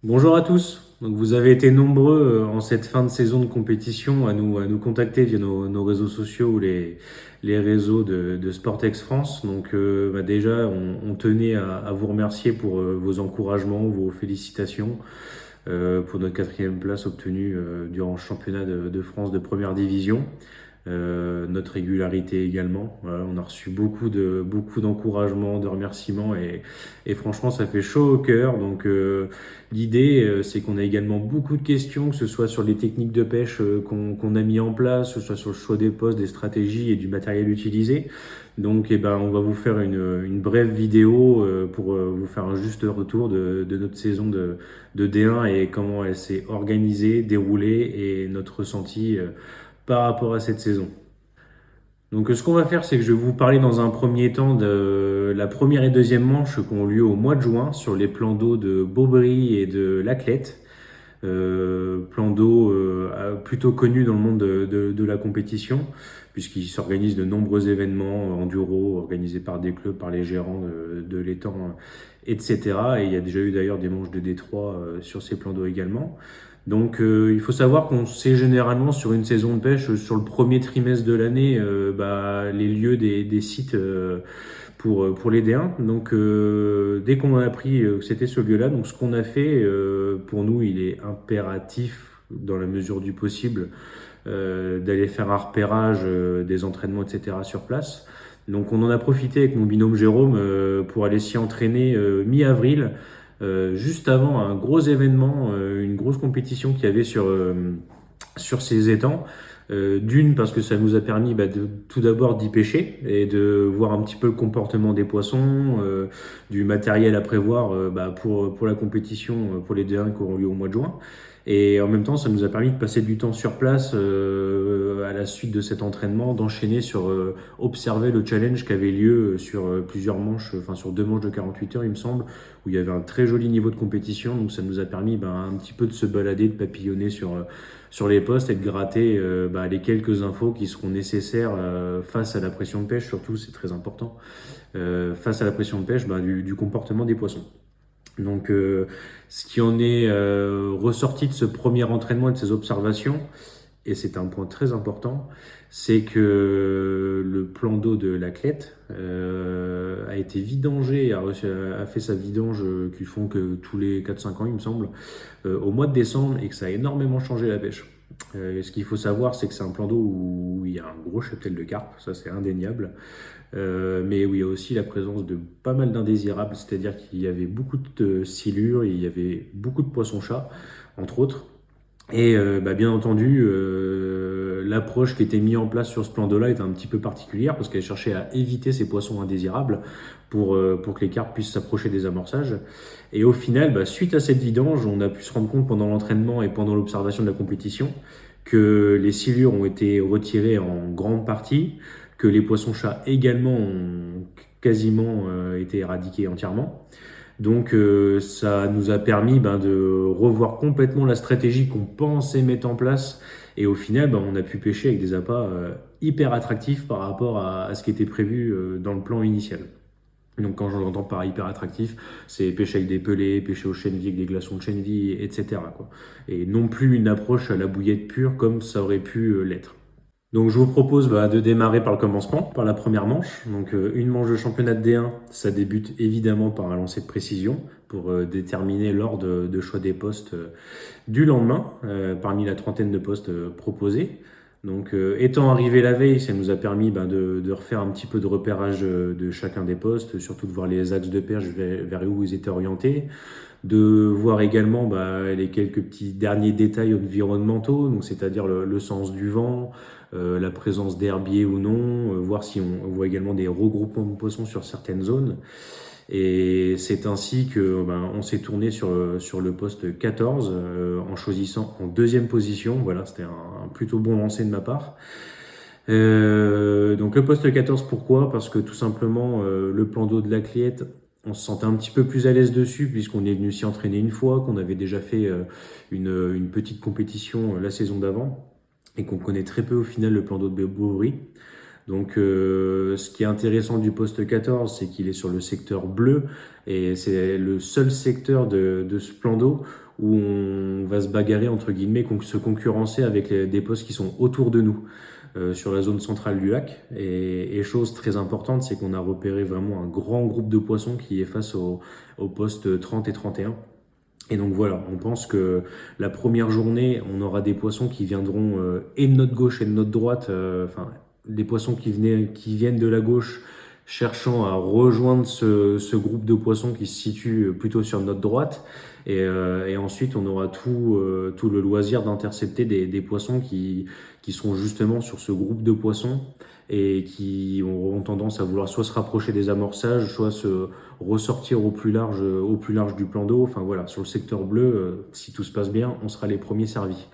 Bonjour à tous. Donc vous avez été nombreux en cette fin de saison de compétition à nous contacter via nos réseaux sociaux ou les réseaux de Sportex France. Donc déjà, on tenait à vous remercier pour vos encouragements, vos félicitations pour notre quatrième place obtenue durant le championnat de France de première division. Notre régularité également. Voilà, on a reçu beaucoup d'encouragements, de remerciements et franchement ça fait chaud au cœur. Donc l'idée c'est qu'on a également beaucoup de questions, que ce soit sur les techniques de pêche qu'on a mis en place, que ce soit sur le choix des postes, des stratégies et du matériel utilisé. Donc on va vous faire une brève vidéo pour vous faire un juste retour de notre saison de D1 et comment elle s'est organisée, déroulée et notre ressenti par rapport à cette saison. Donc ce qu'on va faire, c'est que je vais vous parler dans un premier temps de la première et deuxième manche qui ont lieu au mois de juin sur les plans d'eau de Beaubry et de Laclette. Plan d'eau plutôt connu dans le monde de la compétition, puisqu'il s'organise de nombreux événements enduro organisés par des clubs, par les gérants de l'étang, etc. Et il y a déjà eu d'ailleurs des manches de Détroit sur ces plans d'eau également. Donc il faut savoir qu'on sait généralement sur une saison de pêche, sur le premier trimestre de l'année, les lieux des sites pour les D1. Donc dès qu'on a appris que c'était ce lieu-là, donc ce qu'on a fait, pour nous, il est impératif dans la mesure du possible d'aller faire un repérage des entraînements, etc. sur place. Donc on en a profité avec mon binôme Jérôme pour aller s'y entraîner mi-avril, juste avant un gros événement, une grosse compétition qu'il y avait sur ces étangs. D'une, parce que ça nous a permis tout d'abord d'y pêcher et de voir un petit peu le comportement des poissons, du matériel à prévoir pour la compétition, pour les D1 qui auront lieu au mois de juin. Et en même temps, ça nous a permis de passer du temps sur place à la suite de cet entraînement, d'enchaîner sur observer le challenge qui avait lieu sur plusieurs manches, enfin sur 2 manches de 48 heures, il me semble, où il y avait un très joli niveau de compétition. Donc ça nous a permis un petit peu de se balader, de papillonner sur les postes et de gratter les quelques infos qui seront nécessaires face à la pression de pêche, surtout, c'est très important, face à la pression de pêche du comportement des poissons. Donc, ce qui en est ressorti de ce premier entraînement et de ces observations, et c'est un point très important, c'est que le plan d'eau de Laclette a été vidangé, a fait sa vidange qu'ils font que tous les 4-5 ans, il me semble, au mois de décembre, et que ça a énormément changé la pêche. Ce qu'il faut savoir, c'est que c'est un plan d'eau où il y a un gros cheptel de carpe, ça c'est indéniable, mais où il y a aussi la présence de pas mal d'indésirables, c'est-à-dire qu'il y avait beaucoup de silures, il y avait beaucoup de poissons-chats, entre autres. Et bien entendu, l'approche qui était mise en place sur ce plan d'eau-là était un petit peu particulière parce qu'elle cherchait à éviter ces poissons indésirables pour que les carpes puissent s'approcher des amorçages. Et au final, suite à cette vidange, on a pu se rendre compte pendant l'entraînement et pendant l'observation de la compétition que les silures ont été retirées en grande partie, que les poissons-chats également ont quasiment été éradiqués entièrement. Donc ça nous a permis de revoir complètement la stratégie qu'on pensait mettre en place et au final on a pu pêcher avec des appâts hyper attractifs par rapport à ce qui était prévu dans le plan initial. Donc quand j'entends par hyper attractif, c'est pêcher avec des pelés, pêcher au chènevis avec des glaçons de chènevis, etc. quoi. Et non plus une approche à la bouillette pure comme ça aurait pu l'être. Donc je vous propose de démarrer par le commencement, par la première manche. Donc une manche de championnat de D1, ça débute évidemment par un lancer de précision pour déterminer l'ordre de choix des postes du lendemain, parmi la trentaine de postes proposés. Donc étant arrivé la veille, ça nous a permis de refaire un petit peu de repérage de chacun des postes, surtout de voir les axes de perche vers où ils étaient orientés, de voir également les quelques petits derniers détails environnementaux, donc c'est-à-dire le sens du vent, la présence d'herbiers ou non, voir si on voit également des regroupements de poissons sur certaines zones. Et c'est ainsi que on s'est tourné sur le poste 14 en choisissant en deuxième position. Voilà, c'était un plutôt bon lancer de ma part. Donc le poste 14, pourquoi? Parce que tout simplement, le plan d'eau de la Cliette, on se sentait un petit peu plus à l'aise dessus puisqu'on est venu s'y entraîner une fois, qu'on avait déjà fait une petite compétition la saison d'avant et qu'on connaît très peu au final le plan d'eau de Beauvry. Donc ce qui est intéressant du poste 14, c'est qu'il est sur le secteur bleu et c'est le seul secteur de ce plan d'eau où on va se bagarrer entre guillemets, se concurrencer avec des postes qui sont autour de nous sur la zone centrale du lac. Et chose très importante, c'est qu'on a repéré vraiment un grand groupe de poissons qui est face au poste 30 et 31. Et donc voilà, on pense que la première journée, on aura des poissons qui viendront et de notre gauche et de notre droite, enfin des poissons qui viennent de la gauche cherchant à rejoindre ce groupe de poissons qui se situe plutôt sur notre droite. Et ensuite, on aura tout le loisir d'intercepter des poissons qui seront justement sur ce groupe de poissons et qui auront tendance à vouloir soit se rapprocher des amorçages, soit se ressortir au plus large du plan d'eau. Enfin voilà, sur le secteur bleu, si tout se passe bien, on sera les premiers servis.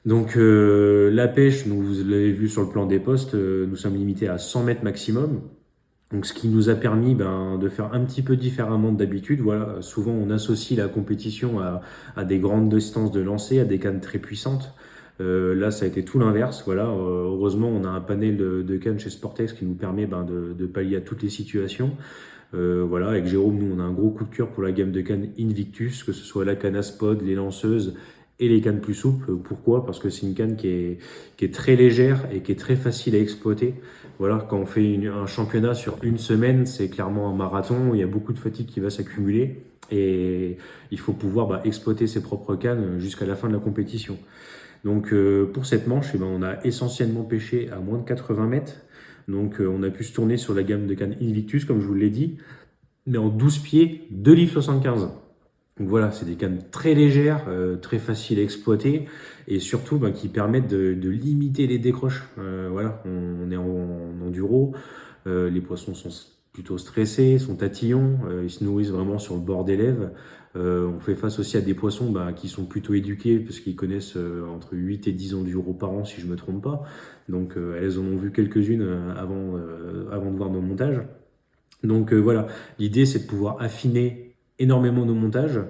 Donc la pêche, donc vous l'avez vu sur le plan des postes, nous sommes limités à 100 mètres maximum. Donc, ce qui nous a permis de faire un petit peu différemment d'habitude. Voilà, souvent on associe la compétition à des grandes distances de lancer, à des cannes très puissantes. Là, ça a été tout l'inverse. Voilà, heureusement, on a un panel de cannes chez Sportex qui nous permet de pallier à toutes les situations. Voilà, avec Jérôme, nous, on a un gros coup de cœur pour la gamme de cannes Invictus, que ce soit la canne à spod, les lanceuses et les cannes plus souples. Pourquoi? Parce que c'est une canne qui est très légère et qui est très facile à exploiter. Voilà, quand on fait un championnat sur une semaine, c'est clairement un marathon. Il y a beaucoup de fatigue qui va s'accumuler et il faut pouvoir exploiter ses propres cannes jusqu'à la fin de la compétition. Donc pour cette manche, on a essentiellement pêché à moins de 80 mètres. Donc on a pu se tourner sur la gamme de cannes Invictus, comme je vous l'ai dit, mais en 12 pieds, 2 livres 75. Donc voilà, c'est des cannes très légères, très faciles à exploiter et surtout qui permettent de limiter les décroches. Voilà, on est en enduro, les poissons sont plutôt stressés, sont tatillons, ils se nourrissent vraiment sur le bord des lèvres. On fait face aussi à des poissons qui sont plutôt éduqués parce qu'ils connaissent entre 8 et 10 enduro par an si je me trompe pas. Donc elles en ont vu quelques-unes avant de voir nos montages. Donc voilà, l'idée c'est de pouvoir affiner énormément nos montages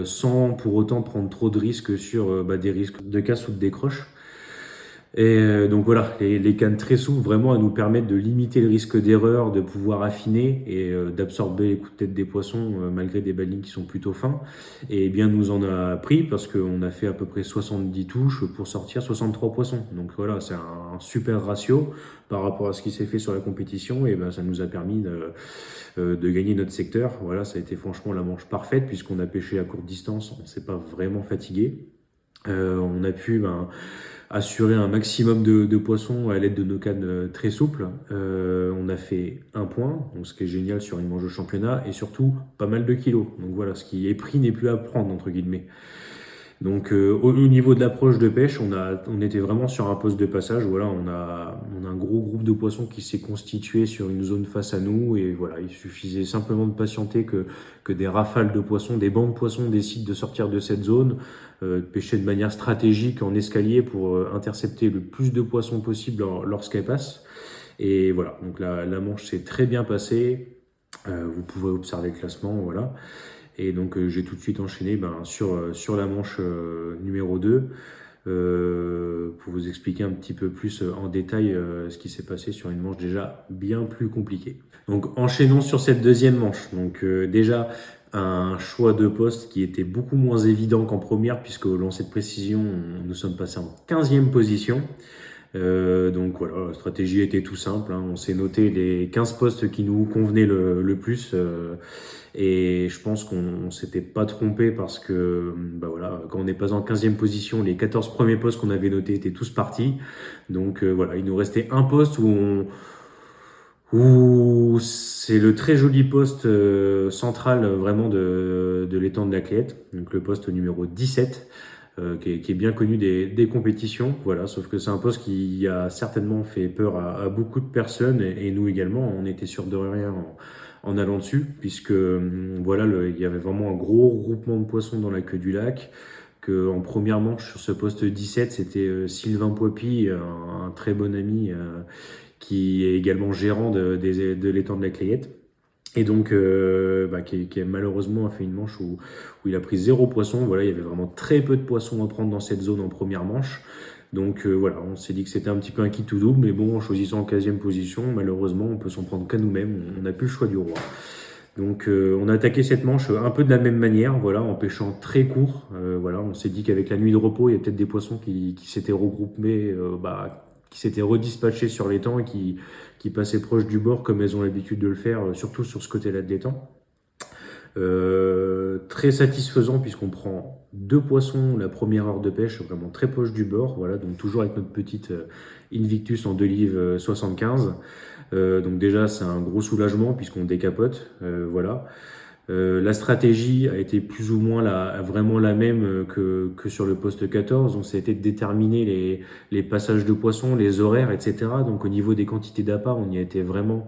sans pour autant prendre trop de risques sur des risques de casse ou de décroche. Et donc voilà, les cannes très souples vraiment à nous permettre de limiter le risque d'erreur, de pouvoir affiner et d'absorber les coups de tête des poissons malgré des balines qui sont plutôt fins. Et bien nous en a pris parce qu'on a fait à peu près 70 touches pour sortir 63 poissons. Donc voilà, c'est un super ratio par rapport à ce qui s'est fait sur la compétition et ça nous a permis de gagner notre secteur. Voilà, ça a été franchement la manche parfaite puisqu'on a pêché à courte distance, on ne s'est pas vraiment fatigué. On a pu assurer un maximum de poissons à l'aide de nos cannes très souples. On a fait un point, donc ce qui est génial sur une manche de championnat, et surtout pas mal de kilos. Donc voilà, ce qui est pris n'est plus à prendre, entre guillemets. Donc au niveau de l'approche de pêche, on était vraiment sur un poste de passage. Voilà, on a un gros groupe de poissons qui s'est constitué sur une zone face à nous et voilà, il suffisait simplement de patienter que des rafales de poissons, des bancs de poissons décident de sortir de cette zone, de pêcher de manière stratégique en escalier pour intercepter le plus de poissons possible lorsqu'elles passent. Et voilà, donc la manche s'est très bien passée. Vous pouvez observer le classement, voilà. Et donc j'ai tout de suite enchaîné sur la manche numéro 2 pour vous expliquer un petit peu plus en détail ce qui s'est passé sur une manche déjà bien plus compliquée. Donc enchaînons sur cette deuxième manche. Donc déjà un choix de poste qui était beaucoup moins évident qu'en première puisque au lancer de précision nous sommes passés en 15e position. Donc voilà, la stratégie était tout simple, hein. On s'est noté les 15 postes qui nous convenaient le plus et je pense qu'on s'était pas trompé parce que voilà, quand on n'est pas en 15e position, les 14 premiers postes qu'on avait notés étaient tous partis. Donc voilà, il nous restait un poste où c'est le très joli poste central vraiment de l'étang de la Clayette, donc le poste numéro 17. Qui est bien connu des compétitions, voilà, sauf que c'est un poste qui a certainement fait peur à beaucoup de personnes et nous également, on était sûr de rien en allant dessus, puisque voilà, il y avait vraiment un gros regroupement de poissons dans la queue du lac, que en première manche sur ce poste 17, c'était Sylvain Poipy, un très bon ami qui est également gérant de l'étang de la Clayette. Et donc, qui malheureusement a fait une manche où il a pris 0 poisson. Voilà, il y avait vraiment très peu de poissons à prendre dans cette zone en première manche. Donc voilà, on s'est dit que c'était un petit peu un kit tout double, mais bon, en choisissant en 15e position, malheureusement, on peut s'en prendre qu'à nous-mêmes, on n'a plus le choix du roi. Donc on a attaqué cette manche un peu de la même manière, voilà, en pêchant très court. Voilà, on s'est dit qu'avec la nuit de repos, il y a peut-être des poissons qui s'étaient regroupés, qui s'étaient redispatchés sur l'étang et qui passaient proche du bord comme elles ont l'habitude de le faire, surtout sur ce côté-là de l'étang. Très satisfaisant puisqu'on prend 2 poissons la première heure de pêche, vraiment très proche du bord, voilà, donc toujours avec notre petite Invictus en 2 livres 75. Donc déjà c'est un gros soulagement puisqu'on décapote, voilà. La stratégie a été plus ou moins vraiment la même que sur le poste 14, donc ça a été de déterminer les passages de poissons, les horaires, etc. Donc au niveau des quantités d'appât, on y a été vraiment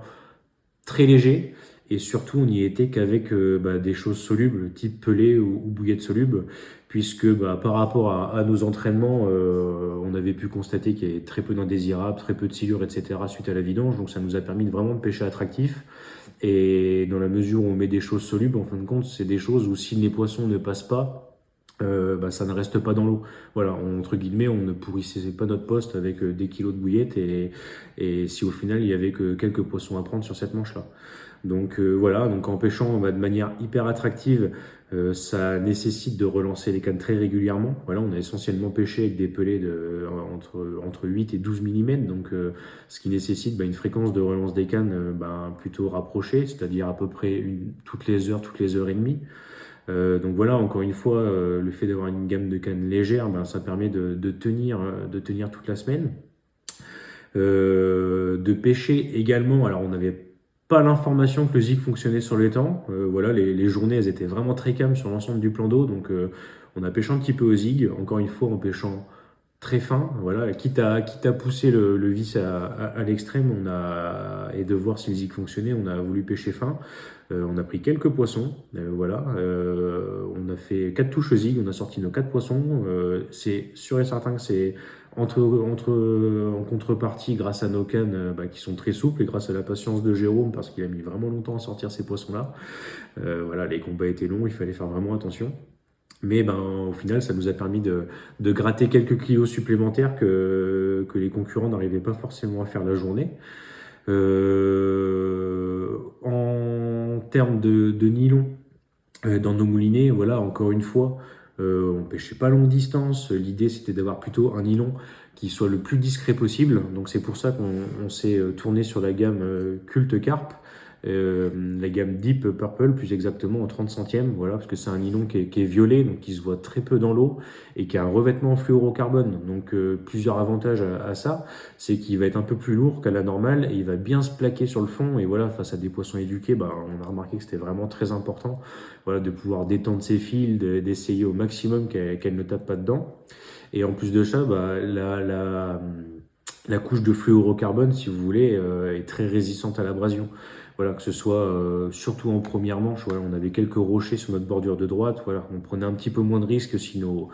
très léger. Et surtout, on n'y était qu'avec des choses solubles, type pelée ou bouillette soluble, puisque par rapport à nos entraînements, on avait pu constater qu'il y avait très peu d'indésirables, très peu de silures, etc. suite à la vidange. Donc ça nous a permis de vraiment de pêcher attractif. Et dans la mesure où on met des choses solubles, en fin de compte, c'est des choses où si les poissons ne passent pas, ça ne reste pas dans l'eau. Voilà, entre guillemets, on ne pourrissait pas notre poste avec des kilos de bouillettes et si au final il y avait que quelques poissons à prendre sur cette manche-là. Donc voilà, donc en pêchant de manière hyper attractive, ça nécessite de relancer les cannes très régulièrement. Voilà, on a essentiellement pêché avec des pelées entre 8 et 12 mm, donc ce qui nécessite une fréquence de relance des cannes plutôt rapprochée, c'est-à-dire à peu près toutes les heures et demie. Donc voilà, encore une fois, le fait d'avoir une gamme de cannes légère, ça permet de tenir toute la semaine. De pêcher également, alors on n'avait pas l'information que le zig fonctionnait sur l'étang. Voilà, les journées elles étaient vraiment très calmes sur l'ensemble du plan d'eau, donc on a pêché un petit peu au zig, encore une fois en pêchant très fin, voilà, quitte à pousser le vis à l'extrême, et de voir si le zig fonctionnait, on a voulu pêcher fin. On a pris quelques poissons, voilà, on a fait 4 touches au zig, on a sorti nos 4 poissons, c'est sûr et certain que c'est en contrepartie grâce à nos cannes qui sont très souples et grâce à la patience de Jérôme parce qu'il a mis vraiment longtemps à sortir ces poissons-là. Voilà, les combats étaient longs, il fallait faire vraiment attention. Mais au final, ça nous a permis de gratter quelques kilos supplémentaires que les concurrents n'arrivaient pas forcément à faire la journée. En termes de nylon, dans nos moulinets, voilà, encore une fois, on pêchait pas longue distance. L'idée, c'était d'avoir plutôt un nylon qui soit le plus discret possible. Donc c'est pour ça qu'on s'est tourné sur la gamme Culte Carp. La gamme Deep Purple plus exactement en 30 centièmes, voilà, parce que c'est un nylon qui est violet, donc qui se voit très peu dans l'eau et qui a un revêtement en fluorocarbone. Donc plusieurs avantages à ça, c'est qu'il va être un peu plus lourd qu'à la normale et il va bien se plaquer sur le fond. Et voilà, face à des poissons éduqués, on a remarqué que c'était vraiment très important, voilà, de pouvoir détendre ses fils, d'essayer au maximum qu'elle ne tape pas dedans. Et en plus de ça, la couche de fluorocarbone, si vous voulez, est très résistante à l'abrasion. Voilà, que ce soit surtout en première manche, voilà, on avait quelques rochers sur notre bordure de droite, voilà, on prenait un petit peu moins de risques si nos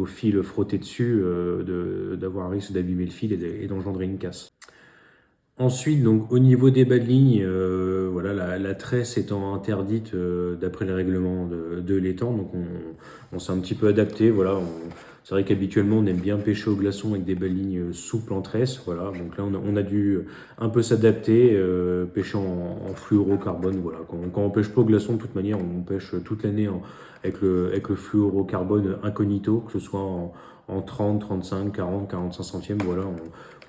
fils frottaient dessus, d'avoir un risque d'abîmer le fil et d'engendrer une casse. Ensuite, donc au niveau des bas de ligne, voilà, la tresse étant interdite d'après les règlements de l'étang, donc on s'est un petit peu adapté, voilà. C'est vrai qu'habituellement on aime bien pêcher au glaçon avec des belles lignes souples en tresse, voilà. Donc là on a dû un peu s'adapter, pêcher en fluorocarbone, voilà. Quand on pêche pas au glaçon, de toute manière, on pêche toute l'année avec le fluorocarbone incognito, que ce soit en 30, 35, 40, 45 centièmes, voilà.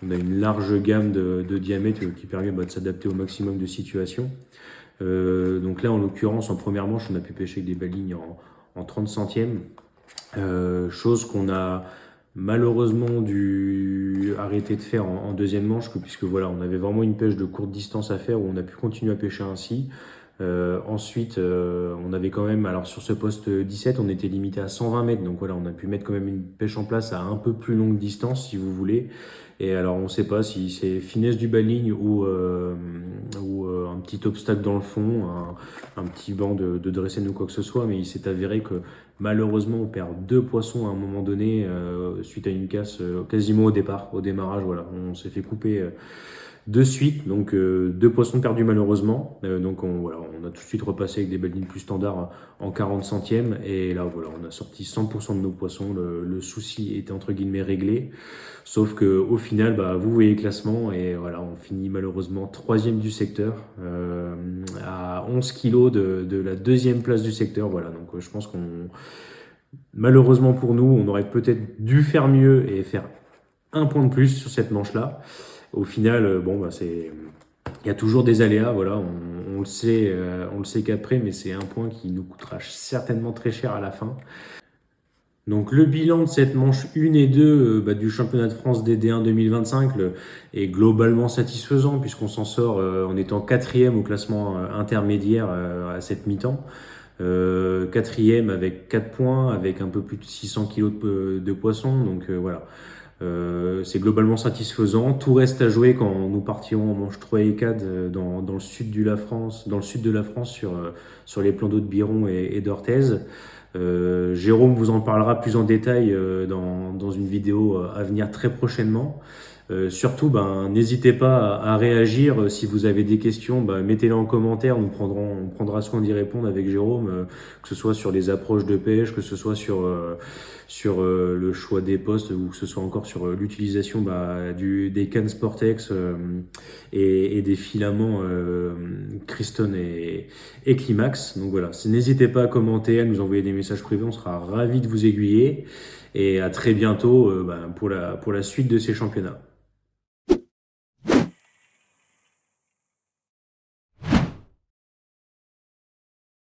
On a une large gamme de diamètres qui permet de s'adapter au maximum de situations. Donc là, en l'occurrence, en première manche, on a pu pêcher avec des belles lignes en 30 centièmes. Chose qu'on a malheureusement dû arrêter de faire en deuxième manche, puisque voilà, on avait vraiment une pêche de courte distance à faire où on a pu continuer à pêcher ainsi. Ensuite, on avait quand même, alors sur ce poste 17, on était limité à 120 mètres, donc voilà, on a pu mettre quand même une pêche en place à un peu plus longue distance, si vous voulez. Et alors, on ne sait pas si c'est finesse du bas-ligne ou un petit obstacle dans le fond, un petit banc de dressène ou quoi que ce soit, mais il s'est avéré que malheureusement, on perd 2 poissons à un moment donné suite à une casse quasiment au démarrage. Voilà, on s'est fait couper de suite, donc 2 poissons perdus malheureusement. Donc voilà, on a tout de suite repassé avec des belles lignes plus standards en 40 centièmes. Et là, voilà, on a sorti 100% de nos poissons. Le souci était entre guillemets réglé. Sauf que au final, bah, vous voyez le classement et voilà, on finit malheureusement troisième du secteur à 11 kilos de la deuxième place du secteur. Voilà, donc je pense qu'on, malheureusement pour nous, on aurait peut-être dû faire mieux et faire un point de plus sur cette manche-là. Au final, bon, bah, il y a toujours des aléas, voilà, on le sait qu'après, mais c'est un point qui nous coûtera certainement très cher à la fin. Donc le bilan de cette manche 1 et 2 bah, du championnat de France des D1 2025 est globalement satisfaisant puisqu'on s'en sort en étant quatrième au classement intermédiaire à cette mi-temps. Quatrième avec 4 points, avec un peu plus de 600 kilos de poissons. Donc voilà, c'est globalement satisfaisant. Tout reste à jouer quand nous partirons en manche 3 et 4 dans le sud de la France, sur les plans d'eau de Biron et d'Orthez. Jérôme vous en parlera plus en détail dans une vidéo à venir très prochainement. Surtout, ben, n'hésitez pas à réagir. Si vous avez des questions, ben, mettez-les en commentaire. On prendra soin d'y répondre avec Jérôme, que ce soit sur les approches de pêche, que ce soit sur le choix des postes ou que ce soit encore sur l'utilisation bah, des cannes Sportex et des filaments Criston et Climax. Donc voilà, n'hésitez pas à commenter, à nous envoyer des messages privés. On sera ravis de vous aiguiller. Et à très bientôt bah, pour la suite de ces championnats.